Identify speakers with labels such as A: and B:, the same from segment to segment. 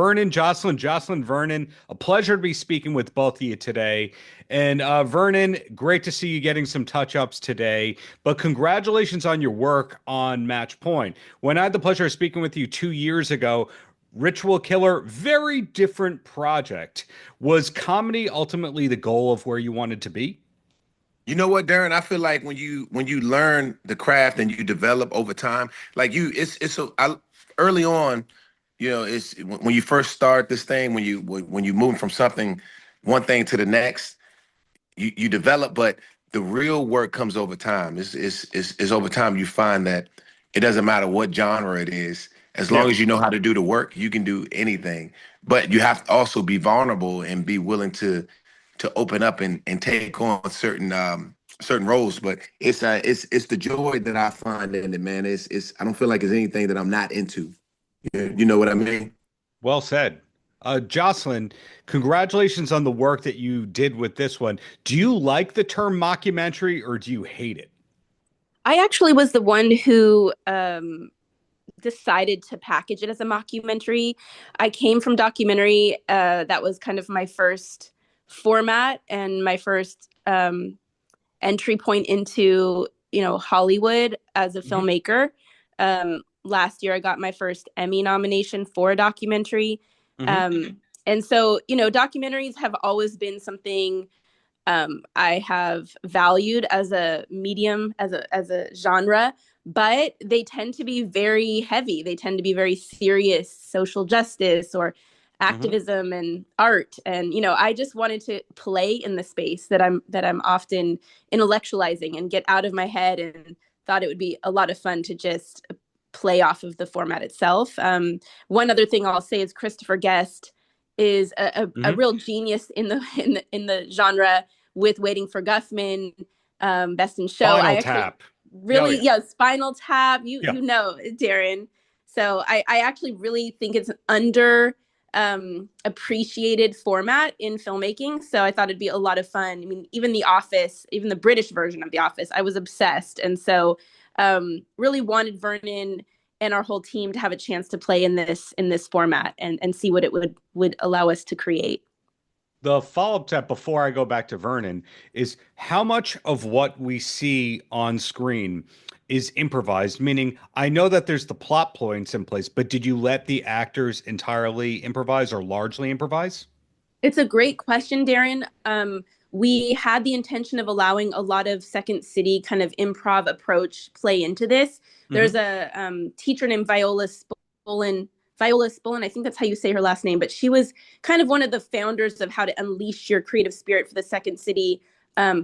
A: Vernon, Joslyn, Vernon. A pleasure to be speaking with both of you today. And Vernon, great to see you getting some touch-ups today. But congratulations on your work on Match Point. When I had the pleasure of speaking with you 2 years ago, Ritual Killer, very different project. Was comedy ultimately the goal of where you wanted to be?
B: You know what, Darren? I feel like when you learn the craft and you develop over time, like early on, it's when you first start this thing, when you move from something, one thing to the next, you develop, but the real work comes over time. Is over time you find that it doesn't matter what genre it is, as
A: Yeah.
B: long as you know how to do the work, you can do anything. But you have to also be vulnerable and be willing to open up and take on certain roles. But it's the joy that I find in it, man. It's I don't feel like it's anything that I'm not into. You know what I mean?
A: Well said. Jocelyn, congratulations on the work that you did with this one. Do you like the term mockumentary or do you hate it?
C: I actually was the one who decided to package it as a mockumentary. I came from documentary. That was kind of my first format and my first entry point into, Hollywood as a filmmaker. Last year, I got my first Emmy nomination for a documentary. And so, documentaries have always been something I have valued as a medium, as a genre, but they tend to be very heavy. They tend to be very serious social justice or activism and art. And, I just wanted to play in the space that I'm often intellectualizing and get out of my head, and thought it would be a lot of fun to just play off of the format itself. One other thing I'll say is Christopher Guest is a real genius in the genre with Waiting for Guffman, Best in Show.
A: Spinal Tap.
C: Really, Spinal Tap. You know, Darren. So I actually really think it's an under appreciated format in filmmaking. So I thought it'd be a lot of fun. I mean, even The Office, even the British version of The Office, I was obsessed. And so really wanted Vernon and our whole team to have a chance to play in this format and see what it would allow us to create.
A: The follow-up to that before I go back to Vernon is how much of what we see on screen is improvised? Meaning, I know that there's the plot points in place, but did you let the actors entirely improvise or largely improvise?
C: It's a great question, Darren. We had the intention of allowing a lot of Second City kind of improv approach play into this. There's a teacher named Viola Spolin, I think that's how you say her last name, but she was kind of one of the founders of how to unleash your creative spirit for the Second City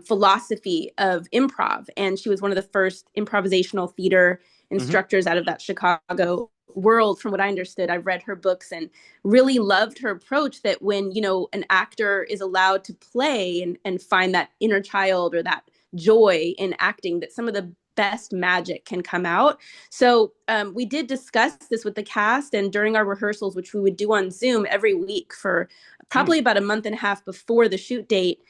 C: philosophy of improv. And she was one of the first improvisational theater instructors out of that Chicago world. From what I understood, I've read her books and really loved her approach that when, an actor is allowed to play and find that inner child or that joy in acting, that some of the best magic can come out. So we did discuss this with the cast, and during our rehearsals, which we would do on Zoom every week for probably about a month and a half before the shoot date,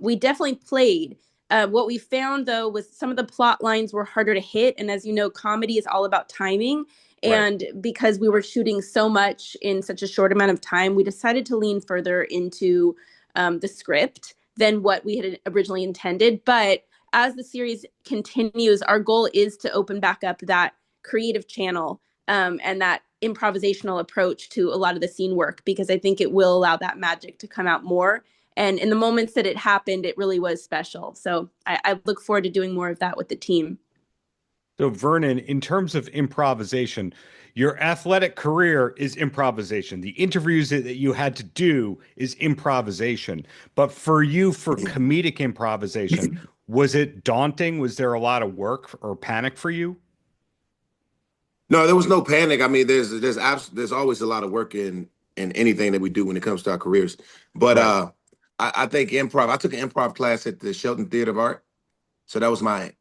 C: we definitely played. What we found, though, was some of the plot lines were harder to hit. And as you know, comedy is all about timing. And because we were shooting so much in such a short amount of time, we decided to lean further into the script than what we had originally intended. But as the series continues, our goal is to open back up that creative channel and that improvisational approach to a lot of the scene work, because I think it will allow that magic to come out more. And in the moments that it happened, it really was special. So I look forward to doing more of that with the team.
A: So Vernon, in terms of improvisation, your athletic career is improvisation. The interviews that you had to do is improvisation. But for you, for comedic improvisation, was it daunting? Was there a lot of work or panic for you?
B: No, there was no panic. I mean, there's always a lot of work in anything that we do when it comes to our careers. But I think improv. I took an improv class at the Shelton Theater of Art, so that was my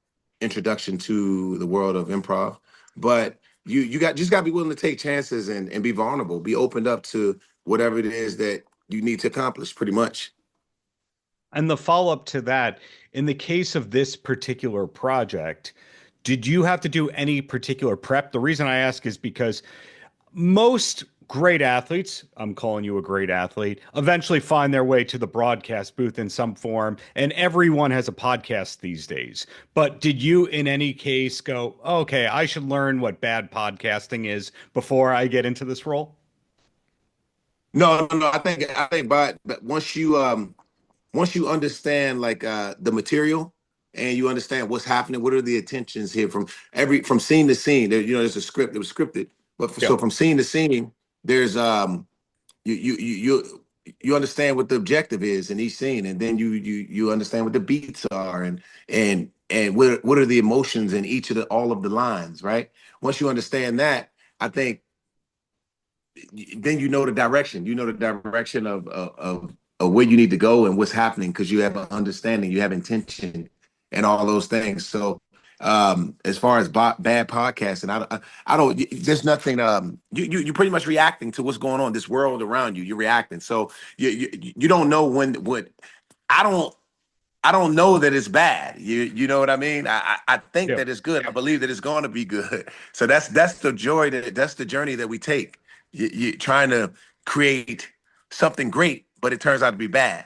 B: introduction to the world of improv. But you just got to be willing to take chances and be vulnerable, be opened up to whatever it is that you need to accomplish, pretty much.
A: And the follow-up to that, in the case of this particular project, did you have to do any particular prep? The reason I ask is because most great athletes, I'm calling you a great athlete, eventually find their way to the broadcast booth in some form, and everyone has a podcast these days. But did you, in any case, go, oh, okay, I should learn what bad podcasting is before I get into this role?
B: No, no, no. I think, but once you understand like the material and you understand what's happening, what are the intentions here from scene to scene. There, there's a script. It was scripted, but
A: Yeah.
B: so from scene to scene, there's you understand what the objective is in each scene, and then you understand what the beats are, and what are the emotions in each of the all of the lines, right? Once you understand that, I think then you know the direction. You know the direction of where you need to go and what's happening because you have an understanding, you have intention, and all those things. So, as far as bad podcasting, I don't. There's nothing. You're pretty much reacting to what's going on, this world around you. You're reacting. So you don't know when what. I don't. I don't know that it's bad. You know what I mean? I think
A: Yeah.
B: that it's good. I believe that it's going to be good. So that's the joy that's the journey that we take. You trying to create something great, but it turns out to be bad.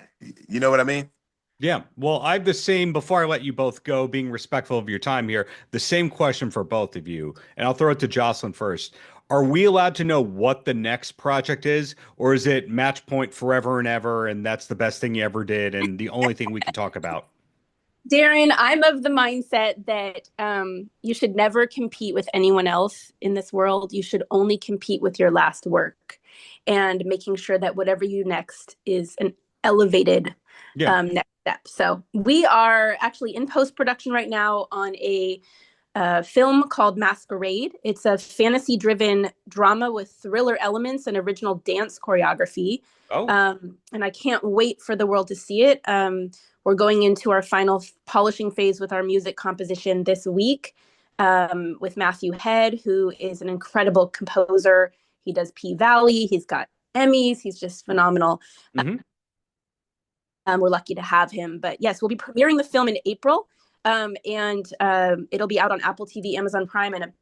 B: You know what I mean?
A: Yeah. Well, I have the same, before I let you both go, being respectful of your time here, the same question for both of you. And I'll throw it to Joslyn first. Are we allowed to know what the next project is, or is it match point forever and ever, and that's the best thing you ever did and the only thing we can talk about?
C: Darren, I'm of the mindset that you should never compete with anyone else in this world. You should only compete with your last work, and making sure that whatever you next is an elevated
A: Yeah.
C: next step. So we are actually in post-production right now on a film called Masquerade. It's a fantasy-driven drama with thriller elements and original dance choreography.
A: Oh.
C: And I can't wait for the world to see it. We're going into our final polishing phase with our music composition this week with Matthew Head, who is an incredible composer. He does P-Valley. He's got Emmys. He's just phenomenal.
A: Mm-hmm.
C: We're lucky to have him. But yes, we'll be premiering the film in April. And it'll be out on Apple TV, Amazon Prime, and a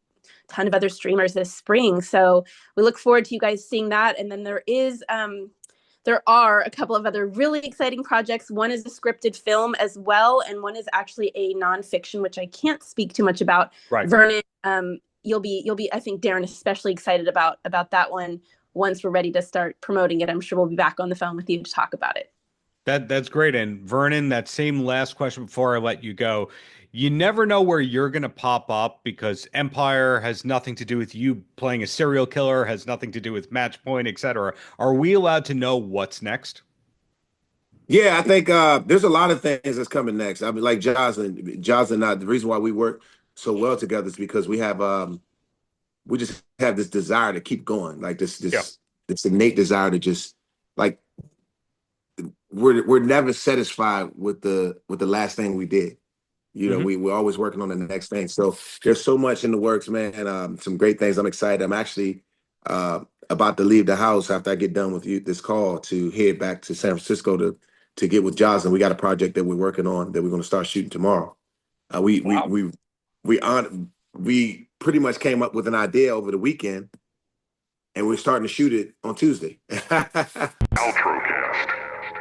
C: ton of other streamers this spring. So we look forward to you guys seeing that. And then there are a couple of other really exciting projects. One is a scripted film as well, and one is actually a nonfiction, which I can't speak too much about.
A: Right.
C: Vernon, you'll be, I think Darren, especially excited about that one. Once we're ready to start promoting it, I'm sure we'll be back on the phone with you to talk about it.
A: That's great. And Vernon, that same last question before I let you go. You never know where you're going to pop up because Empire has nothing to do with you playing a serial killer, has nothing to do with Match Point, etc. Are we allowed to know what's next?
B: Yeah, I think there's a lot of things that's coming next. I mean, like Joslyn, the reason why we work so well together is because we just have this desire to keep going, like this innate desire to just like we're never satisfied with the last thing we did. We're always working on the next thing. So there's so much in the works, man. Some great things. I'm excited. I'm actually about to leave the house after I get done with this call to head back to San Francisco to get with Joslyn. We got a project that we're working on that we're going to start shooting tomorrow. We pretty much came up with an idea over the weekend, and we're starting to shoot it on Tuesday.
D: Paltrocast.